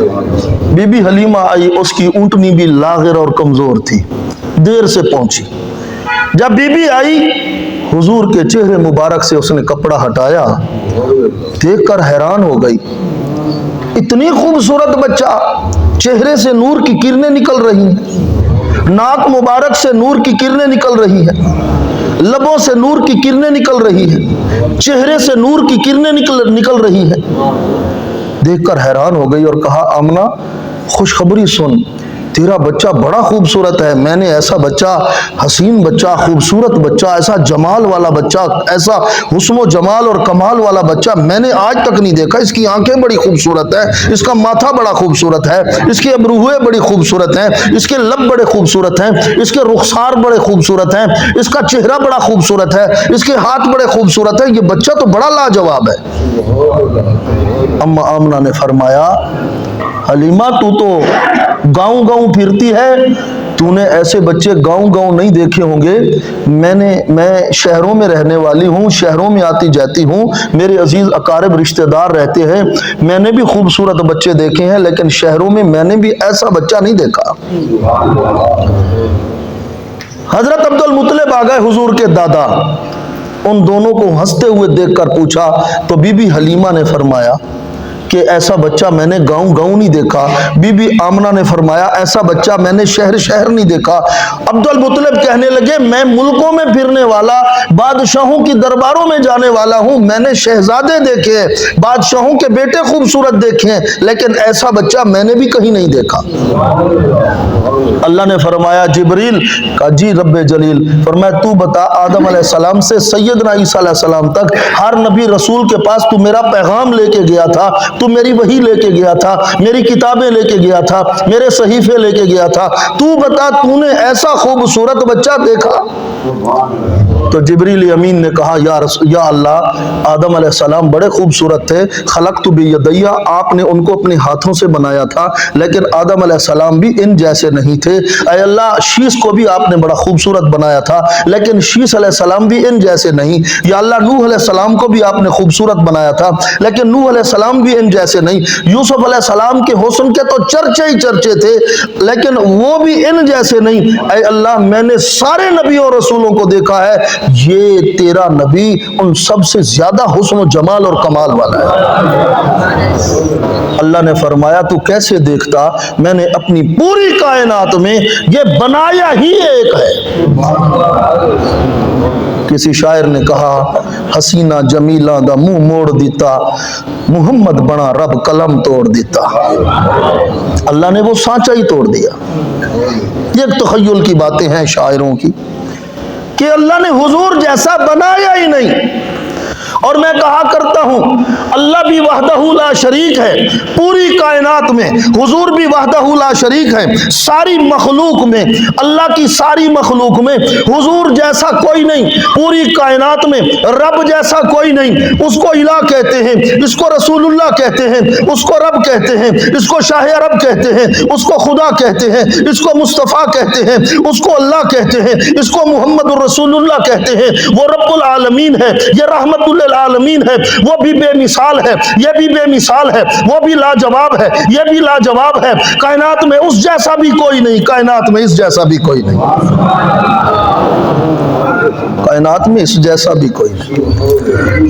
बीबी हलीमा आई, उसकी ऊँटनी भी लागिर और कमजोर थी, देर से पहुंची। जब बीबी आई, हुजूर के चेहरे मुबारक से उसने कपड़ा हटाया, देखकर हैरान हो गई। इतनी खूबसूरत बच्चा, चेहरे से नूर की किरणें निकल रही हैं, नाक मुबारक से नूर की किरणें निकल रही हैं, लबों से नूर की किरणें निकल रही हैं, चेहरे से नूर की किरणें निकल रही हैं। देखकर हैरान हो गई और कहा, आमना खुशखबरी सुन, तेरा बच्चा बड़ा खूबसूरत है। मैंने ऐसा बच्चा, हसीन बच्चा, खूबसूरत बच्चा, ऐसा जमाल वाला बच्चा, ऐसा हुस्न जमाल और कमाल वाला बच्चा मैंने आज तक नहीं देखा। इसकी आंखें बड़ी खूबसूरत है, इसका माथा बड़ा खूबसूरत है, इसकी अबरूहें बड़ी खूबसूरत हैं, इसके लब बड़े खूबसूरत हैं, इसके रुखसार बड़े खूबसूरत हैं, इसका चेहरा बड़ा खूबसूरत है, इसके हाथ बड़े खूबसूरत हैं। ये बच्चा तो बड़ा लाजवाब है। अम्मा आमना ने फरमाया, हलीमा तू तो गांव गांव फिरती है, तूने ऐसे बच्चे गांव गांव नहीं देखे होंगे। मैं शहरों में रहने वाली हूँ, शहरों में आती जाती हूँ, मेरे अजीज अकारिब रिश्तेदार रहते हैं, मैंने भी खूबसूरत बच्चे देखे हैं, लेकिन शहरों में मैंने भी ऐसा बच्चा नहीं देखा। हजरत अब्दुल मुत्तलिब आ गए, हुजूर के दादा। उन दोनों को हंसते हुए देखकर पूछा तो बीबी हलीमा ने फरमाया कि ऐसा बच्चा मैंने गांव गांव नहीं देखा। बीबी आमना ने फरमाया, ऐसा बच्चा मैंने शहर शहर नहीं देखा। अब्दुल मुत्तलिब कहने लगे, मैं मुल्कों में फिरने वाला, बादशाहों की दरबारों में जाने वाला हूं, मैंने शहजादे देखे हैं, बादशाहों के बेटे खूबसूरत देखे हैं, लेकिन ऐसा बच्चा मैंने भी कहीं नहीं देखा। अल्लाह ने फरमाया, जिब्रील का जी रब्बे जलील फरमाया, तू बता आदम अलैहिस्सलाम से सैयदना ईसा अलैहिस्सलाम तक हर नबी रसूल के पास तू मेरा पैगाम लेके गया था, तू मेरी वही लेके गया था, मेरी किताबें लेके गया था, मेरे सहीफे लेके गया था, तू बता तूने ऐसा खूबसूरत बच्चा देखा? तो जिब्रील अमीन ने कहा, या अल्लाह, आदम अलैहिस्सलाम बड़े खूबसूरत थे, खलक़तु बियदैया, आपने उनको अपने हाथों से बनाया था, लेकिन आदम अलैहिस्सलाम भी इन जैसे नहीं थे। ऐ अल्लाह, शीश को भी आपने बड़ा खूबसूरत बनाया था, लेकिन शीश अलैहिस्सलाम भी इन जैसे नहीं। या अल्लाह, नूह अलैहिस्सलाम को भी आपने खूबसूरत बनाया था, लेकिन नूह अलैहिस्सलाम भी इन जैसे नहीं। यूसुफ अलैहिस्सलाम के हुस्न के तो चर्चे ही चर्चे थे, लेकिन वो भी इन जैसे नहीं। ऐ अल्लाह, मैंने सारे नबियों और रसूलों को देखा है, ये तेरा नबी उन सबसे ज्यादा हुस्न जमाल और कमाल वाला है। अल्लाह ने फरमाया, तू कैसे देखता, मैंने अपनी पूरी कायनात में ये बनाया ही एक है। किसी शायर ने कहा, हसीना जमीला दा मुंह मोड़ दिता, मुहम्मद बना रब कलम तोड़ दिता। अल्लाह ने वो सांचा ही तोड़ दिया। ये तखय्युल की बातें हैं शायरों की कि अल्लाह ने हुजूर जैसा बनाया ही नहीं। और मैं कहा करता हूं, अल्लाह भी वहदहू ला शरीक है, पूरी कायनात में हुजूर भी वहदहू ला शरीक है। सारी मखलूक में, अल्लाह की सारी मखलूक में हुजूर जैसा कोई नहीं, पूरी कायनात में रब जैसा कोई नहीं। उसको इला कहते हैं, इसको रसूलुल्लाह कहते हैं, उसको रब कहते हैं, इसको शाह अरब कहते हैं, उसको खुदा कहते हैं, इसको मुस्तफ़ा कहते हैं, उसको अल्लाह कहते हैं, इसको मुहम्मदुर रसूलुल्लाह कहते हैं। वो रब्बुल आलमीन है, ये रहमतुल आलमीन है, वो भी बेमिसाल है, ये भी बेमिसाल है, वो भी लाजवाब है, ये भी लाजवाब है। कायनात में उस जैसा भी कोई नहीं, कायनात में इस जैसा भी कोई नहीं, कायनात में इस जैसा भी कोई नहीं।